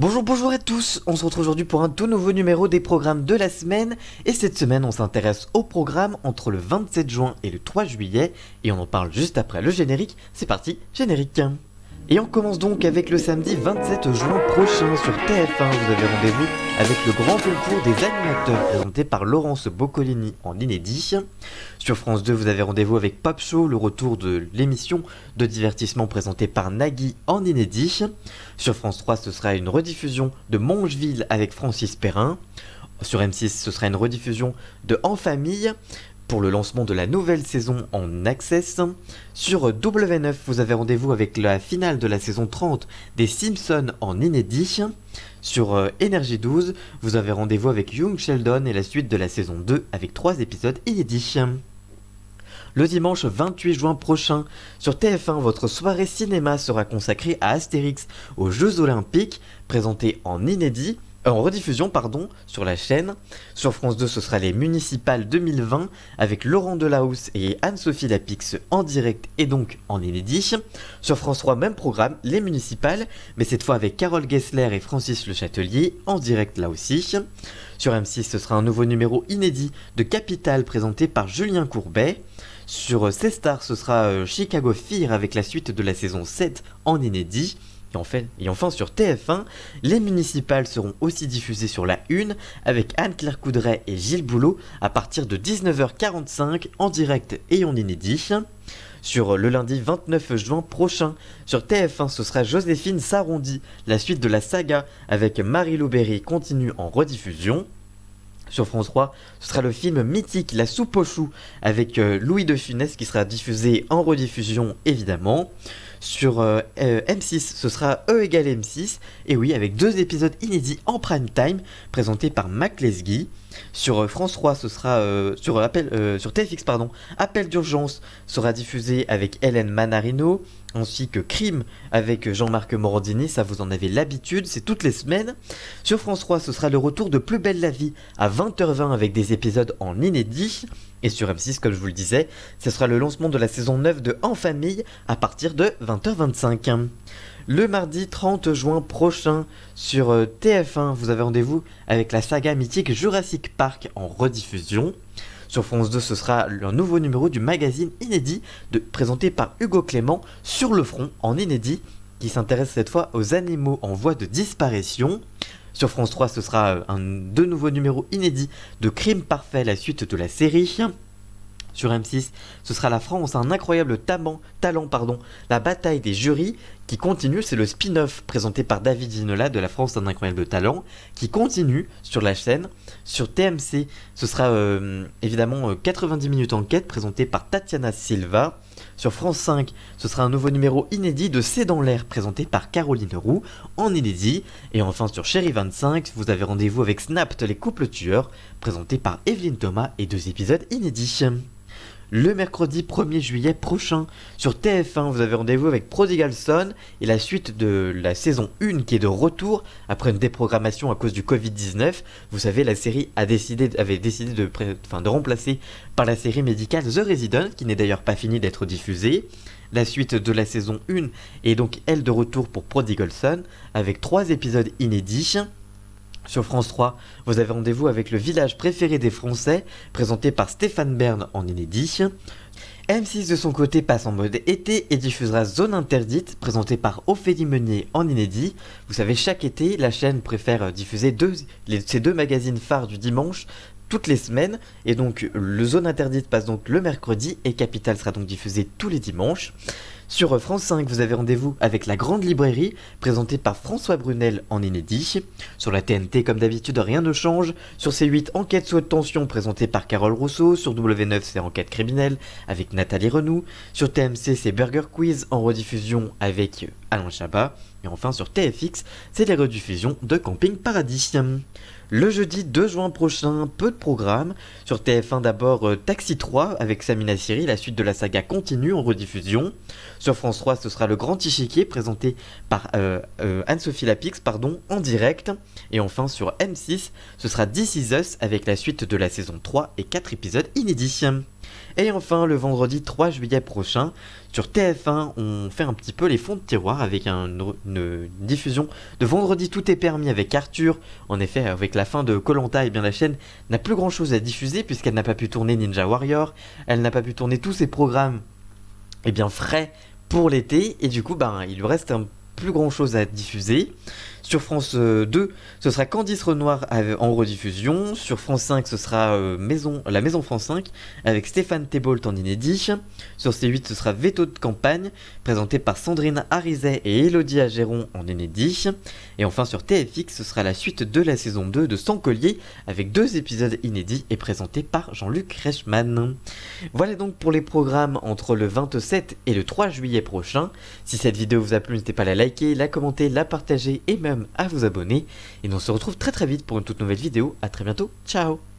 Bonjour à tous, on se retrouve aujourd'hui pour un tout nouveau numéro des programmes de la semaine et cette semaine on s'intéresse au programme entre le 27 juin et le 3 juillet et on en parle juste après le générique. C'est parti, générique. Et on commence donc avec le samedi 27 juin prochain sur TF1. Vous avez rendez-vous avec le grand concours des animateurs présenté par Laurence Boccolini en inédit. Sur France 2, vous avez rendez-vous avec Pop Show, le retour de l'émission de divertissement présentée par Nagui en inédit. Sur France 3, ce sera une rediffusion de Mongeville avec Francis Perrin. Sur M6, ce sera une rediffusion de En Famille pour le lancement de la nouvelle saison en Access. Sur W9, vous avez rendez-vous avec la finale de la saison 30 des Simpsons en inédit. Sur Énergie 12, vous avez rendez-vous avec Young Sheldon et la suite de la saison 2 avec 3 épisodes inédits. Le dimanche 28 juin prochain, sur TF1, votre soirée cinéma sera consacrée à Astérix aux Jeux Olympiques, présenté en inédit, en rediffusion sur la chaîne. Sur France 2, ce sera les municipales 2020 avec Laurent Delahousse et Anne-Sophie Lapix en direct et donc en inédit. Sur France 3, même programme, les municipales, mais cette fois avec Carole Gessler et Francis Le Châtelier en direct là aussi. Sur M6, ce sera un nouveau numéro inédit de Capital présenté par Julien Courbet. Sur C-Star, ce sera Chicago Fire avec la suite de la saison 7 en inédit. Et enfin sur TF1, les municipales seront aussi diffusées sur la 1 avec Anne-Claire Coudray et Gilles Boulot à partir de 19h45 en direct et en inédit. Sur le lundi 29 juin prochain, sur TF1, ce sera Joséphine s'arrondit, la suite de la saga avec Marie-Lou Berry continue en rediffusion. Sur France 3, ce sera le film mythique La Soupe aux choux avec Louis de Funès qui sera diffusé en rediffusion évidemment. Sur M6, ce sera E égale M6, et oui, avec 2 épisodes inédits en prime time, présentés par Mac Lesguy. Sur France 3, ce sera sur TFX, Appel d'urgence sera diffusé avec Hélène Manarino, ainsi que Crime avec Jean-Marc Morandini, ça vous en avez l'habitude, c'est toutes les semaines. Sur France 3, ce sera le retour de Plus belle la vie à 20h20 avec des épisodes en inédit. Et sur M6, comme je vous le disais, ce sera le lancement de la saison 9 de En Famille à partir de 20h25. Le mardi 30 juin prochain, sur TF1, vous avez rendez-vous avec la saga mythique Jurassic Park en rediffusion. Sur France 2, ce sera un nouveau numéro du magazine inédit présenté par Hugo Clément Sur le front en inédit, qui s'intéresse cette fois aux animaux en voie de disparition. Sur France 3, ce sera deux nouveaux numéros inédits de Crime Parfait, la suite de la série. Sur M6, ce sera La France, un incroyable talent, la bataille des jurys qui continue, c'est le spin-off présenté par David Ginola de La France, un incroyable talent, qui continue sur la chaîne. Sur TMC, ce sera évidemment 90 minutes enquête présenté par Tatiana Silva. Sur France 5, ce sera un nouveau numéro inédit de C'est dans l'air présenté par Caroline Roux en inédit. Et enfin sur Chérie 25, vous avez rendez-vous avec Snapped les couples tueurs présenté par Evelyne Thomas et 2 épisodes inédits. Le mercredi 1er juillet prochain, sur TF1, vous avez rendez-vous avec Prodigal Son et la suite de la saison 1 qui est de retour après une déprogrammation à cause du Covid-19. Vous savez, la série avait décidé de remplacer par la série médicale The Resident, qui n'est d'ailleurs pas finie d'être diffusée. La suite de la saison 1 est donc elle de retour pour Prodigal Son avec 3 épisodes inédits. Sur France 3, vous avez rendez-vous avec Le village préféré des Français, présenté par Stéphane Bern en inédit. M6 de son côté passe en mode été et diffusera Zone Interdite, présenté par Ophélie Meunier en inédit. Vous savez, chaque été, la chaîne préfère diffuser ces 2 magazines phares du dimanche toutes les semaines. Et donc, le Zone Interdite passe donc le mercredi et Capital sera donc diffusé tous les dimanches. Sur France 5, vous avez rendez-vous avec La Grande Librairie, présentée par François Brunel en inédit. Sur la TNT, comme d'habitude, rien ne change. Sur C8, Enquête sous haute tension, présentée par Carole Rousseau. Sur W9, c'est Enquête criminelle, avec Nathalie Renou. Sur TMC, c'est Burger Quiz, en rediffusion avec Alain Chabat. Et enfin, sur TFX, c'est les rediffusions de Camping Paradis. Le jeudi 2 juin prochain, peu de programmes. Sur TF1 d'abord Taxi 3 avec Samina Seri, la suite de la saga continue en rediffusion. Sur France 3, ce sera Le Grand Échiquier présenté par Anne-Sophie Lapix en direct. Et enfin sur M6, ce sera This Is Us avec la suite de la saison 3 et 4 épisodes inédits. Et enfin, le vendredi 3 juillet prochain, sur TF1, on fait un petit peu les fonds de tiroir avec une diffusion de Vendredi Tout est permis avec Arthur. En effet, avec la fin de koh, eh bien la chaîne n'a plus grand chose à diffuser puisqu'elle n'a pas pu tourner Ninja Warrior, elle n'a pas pu tourner tous ses programmes frais pour l'été, et du coup il lui reste un plus grand chose à diffuser. Sur France 2, ce sera Candice Renoir en rediffusion. Sur France 5, ce sera la Maison France 5 avec Stéphane Thébault en inédit. Sur C8, ce sera Veto de campagne présenté par Sandrine Harizet et Élodie Agéron en inédit. Et enfin sur TFX, ce sera la suite de la saison 2 de Sans collier avec 2 épisodes inédits et présentés par Jean-Luc Reichmann. Voilà donc pour les programmes entre le 27 et le 3 juillet prochain. Si cette vidéo vous a plu, n'hésitez pas à la liker, la commenter, la partager et même à vous abonner. Et nous on se retrouve très vite pour une toute nouvelle vidéo. A très bientôt, ciao.